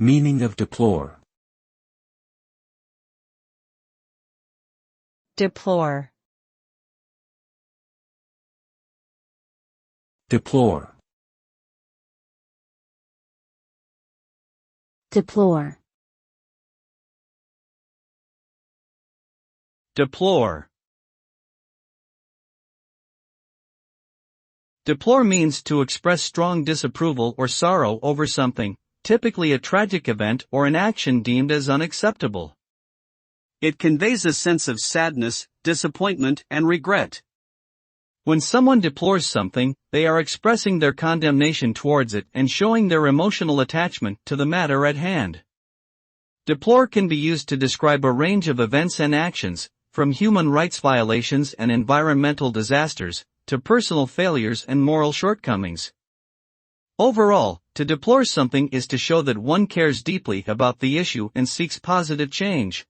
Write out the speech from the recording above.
Meaning of deplore. Deplore. Deplore. Deplore. Deplore. Deplore means to express strong disapproval or sorrow over something, typically a tragic event or an action deemed as unacceptable. It conveys a sense of sadness, disappointment, and regret. When someone deplores something, they are expressing their condemnation towards it and showing their emotional attachment to the matter at hand. Deplore can be used to describe a range of events and actions, from human rights violations and environmental disasters, to personal failures and moral shortcomings. Overall, to deplore something is to show that one cares deeply about the issue and seeks positive change.